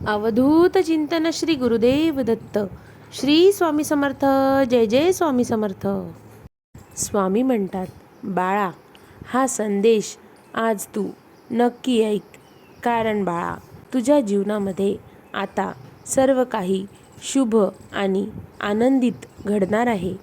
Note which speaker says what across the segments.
Speaker 1: अवधूत चिंतन श्री गुरुदेव दत्त. श्री स्वामी समर्थ. जय जय स्वामी समर्थ. स्वामी म्हणतात, बाळा, हा संदेश आज तू नक्की ऐक. कारण बाळा, तुझ्या जीवनामध्ये आता सर्व काही शुभ आणि आनंदित घडणार आहे.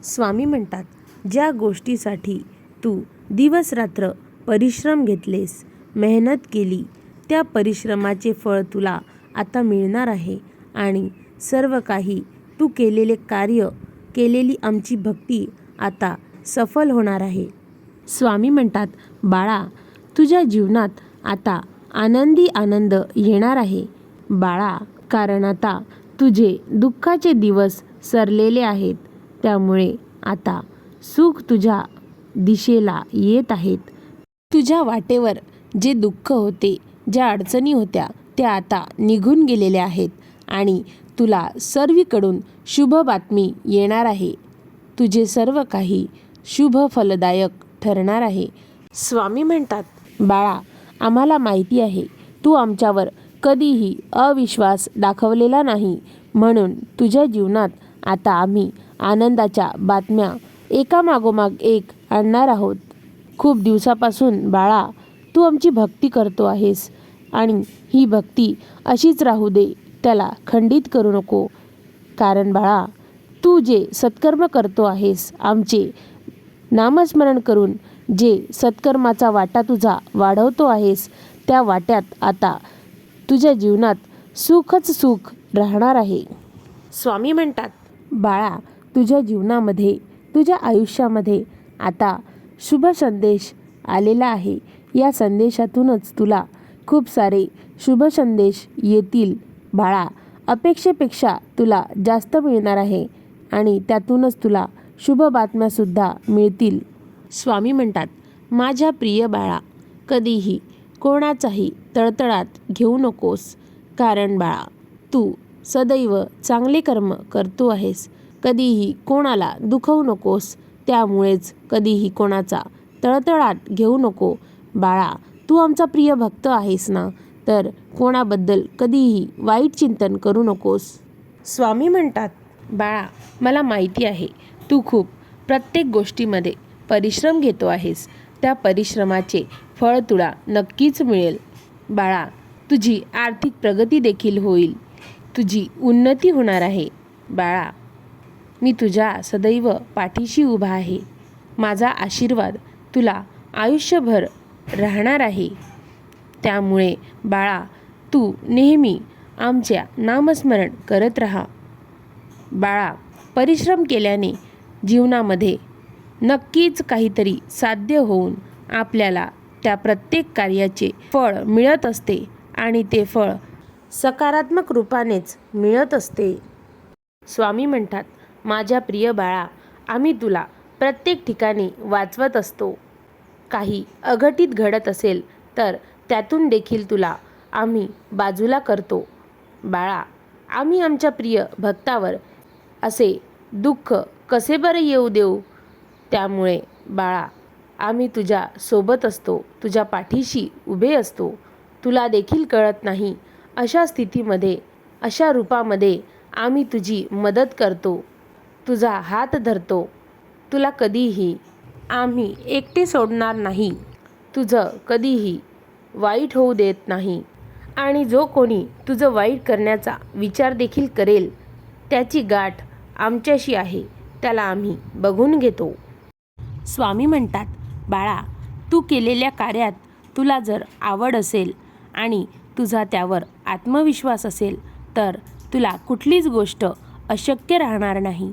Speaker 1: स्वामी म्हणतात, ज्या गोष्टीसाठी तू दिवसरात्र परिश्रम घेतलेस, मेहनत केली, त्या परिश्रमाचे फळ तुला आता मिळणार आहे. आणि सर्व काही तू केलेले कार्य, केलेली आमची भक्ती आता सफल होणार आहे. स्वामी म्हणतात, बाळा, तुझ्या जीवनात आता आनंदी आनंद येणार आहे. बाळा, कारण आता तुझे दुःखाचे दिवस सरलेले आहेत. त्यामुळे आता सुख तुझ्या दिशेला येत आहेत. तुझ्या वाटेवर जे दुःख होते, ज्या अडचणी होत्या, त्या आता निघून गेलेल्या आहेत आणि तुला सर्वीकडून शुभ बातमी येणार आहे. तुझे सर्व काही शुभ फलदायक ठरणार आहे. स्वामी म्हणतात, बाळा, आम्हाला माहिती आहे तू आमच्यावर कधीही अविश्वास दाखवलेला नाही. म्हणून तुझ्या जीवनात आता आम्ही आनंदाच्या बातम्या एकामागोमाग एक आणणार आहोत. खूप दिवसापासून बाळा, तू आमची भक्ती करतो आहेस आणि ही भक्ती अशीच राहू दे, त्याला खंडित करू नको. कारण बाळा, तू जे सत्कर्म करतो आहेस, आमचे नामस्मरण करून जे सत्कर्माचा वाटा तुझा वाढवतो आहेस, त्या वाट्यात आता तुझ्या जीवनात सुखच सुख राहणार आहे. स्वामी म्हणतात, बाळा, तुझ्या जीवनामध्ये, तुझ्या आयुष्यामध्ये आता शुभ संदेश आलेला आहे. या संदेशातूनच तुला खूप सारे शुभ संदेश येतील. बाळा, अपेक्षेपेक्षा तुला जास्त मिळणार आहे आणि त्यातूनच तुला शुभ बातम्यासुद्धा मिळतील. स्वामी म्हणतात, माझ्या प्रिय बाळा, कधीही कोणाचाही तळतळात घेऊ नकोस. कारण बाळा, तू सदैव चांगले कर्म करतो आहेस. कधीही कोणाला दुखवू नकोस. त्यामुळेच कधीही कोणाचा तळतळात घेऊ नको. बाळा, तू आमचा प्रिय भक्त आहेस ना, तर कोणाबद्दल कधीही वाईट चिंतन करू नकोस. स्वामी म्हणतात, बाळा, मला माहिती आहे तू खूप प्रत्येक गोष्टीमध्ये परिश्रम घेतो आहेस. त्या परिश्रमाचे फळ तुला नक्कीच मिळेल. बाळा, तुझी आर्थिक प्रगती देखील होईल. तुझी उन्नती होणार आहे. बाळा, मी तुझ्या सदैव पाठीशी उभा आहे. माझा आशीर्वाद तुला आयुष्यभर राहणार आहे. त्यामुळे बाळा, तू नेहमी आमच्या नामस्मरण करत राहा. बाळा, परिश्रम केल्याने जीवनामध्ये नक्कीच काहीतरी साध्य होऊन आपल्याला त्या प्रत्येक कार्याचे फळ मिळत असते आणि ते फळ सकारात्मक रूपानेच मिळत असते. स्वामी म्हणतात, माझ्या प्रिय बाळा, आम्ही तुला प्रत्येक ठिकाणी वाचवत असतो. काही अघटित घडत असेल तर त्यातून देखील तुला आम्ही बाजूला करतो. बाळा, आम्ही आमच्या प्रिय भक्तावर असे दुःख कसे बरं येऊ देऊ. त्यामुळे बाळा, आम्ही तुझ्या सोबत असतो, तुझ्या पाठीशी उभे असतो. तुला देखील कळत नाही अशा स्थितीमध्ये, अशा रूपामध्ये आम्ही तुझी मदत करतो, तुझा हात धरतो. तुला कधीही आम्ही एकटे सोडणार नाही. तुझं कधीही वाईट होऊ देत नाही. आणि जो कोणी तुझं वाईट करण्याचा विचार देखील करेल, त्याची गाठ आमच्याशी आहे, त्याला आम्ही बघून घेतो. स्वामी म्हणतात, बाळा, तू केलेल्या कार्यात तुला जर आवड असेल आणि तुझा त्यावर आत्मविश्वास असेल तर तुला कुठलीच गोष्ट अशक्य राहणार नाही.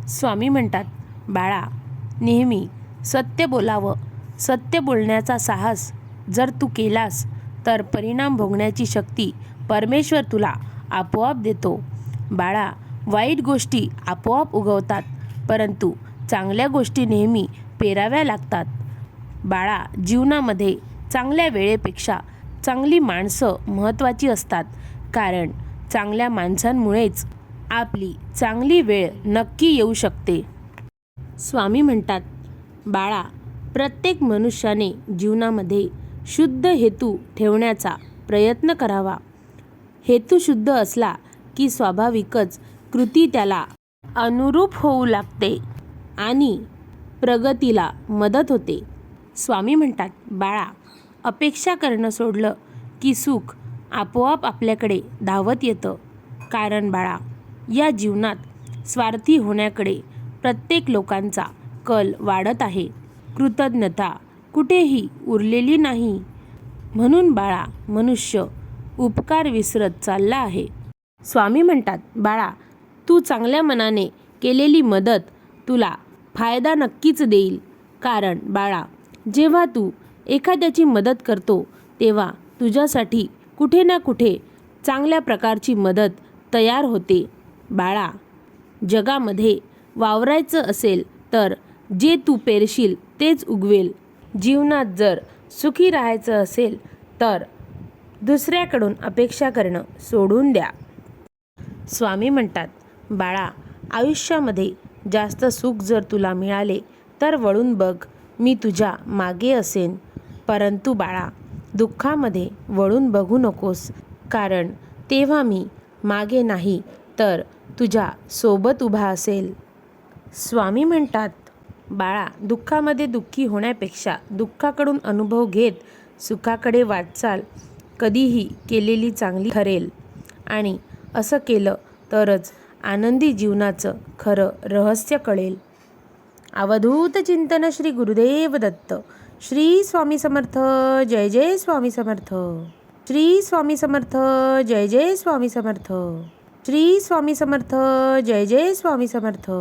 Speaker 1: स्वामी म्हणतात, बाळा, नेहमी सत्य बोलावं. सत्य बोलण्याचा साहस जर तू केलास तर परिणाम भोगण्याची शक्ती परमेश्वर तुला आपोआप देतो. बाळा, वाईट गोष्टी आपोआप उगवतात, परंतु चांगल्या गोष्टी नेहमी पेराव्या लागतात. बाळा, जीवनामध्ये चांगल्या वेळेपेक्षा चांगली माणसं महत्त्वाची असतात. कारण चांगल्या माणसांमुळेच आपली चांगली वेळ नक्की येऊ शकते. स्वामी म्हणतात, बाळा, प्रत्येक मनुष्याने जीवनामध्ये शुद्ध हेतू ठेवण्याचा प्रयत्न करावा. हेतू शुद्ध असला की स्वाभाविकच कृती त्याला अनुरूप होऊ लागते आणि प्रगतीला मदत होते. स्वामी म्हणतात, बाळा, अपेक्षा करणं सोडलं की सुख आपोआप आपल्याकडे धावत येतं. कारण बाळा, या जीवनात स्वार्थी होण्याकडे प्रत्येक लोकांचा कल वाढत आहे. कृतज्ञता कुठेही उरलेली नाही. म्हणून बाळा, मनुष्य उपकार विसरत चालला आहे. स्वामी म्हणतात, बाळा, तू चांगल्या मनाने केलेली मदत तुला फायदा नक्कीच देईल. कारण बाळा, जेव्हा तू एखाद्याची मदत करतो तेव्हा तुझ्यासाठी कुठे ना कुठे चांगल्या प्रकारची मदत तयार होते. बाळा, जगामध्ये वावरायचं असेल तर जे तू पेरशील तेच उगवेल. जीवनात जर सुखी राहायचं असेल तर दुसऱ्याकडून अपेक्षा करणं सोडून द्या. स्वामी म्हणतात, बाळा, आयुष्यामध्ये जास्त सुख जर तुला मिळाले तर वळून बघ, मी तुझ्या मागे असेन. परंतु बाळा, दुःखामध्ये वळून बघू नकोस, कारण तेव्हा मी मागे नाही तर तुझ्या सोबत उभा असेल. स्वामी म्हणतात, बाळा, दुःखामध्ये दुःखी होण्यापेक्षा दुःखाकडून अनुभव घेत सुखाकडे वाटचाल कधीही केलेली चांगली ठरेल. आणि असं केलं तरच आनंदी जीवनाचं खरं रहस्य कळेल. अवधूत चिंतन श्री गुरुदेव दत्त. श्री स्वामी समर्थ. जय जय स्वामी समर्थ. श्री स्वामी समर्थ. जय जय स्वामी समर्थ. श्री स्वामी समर्थ. जय जय स्वामी समर्थ.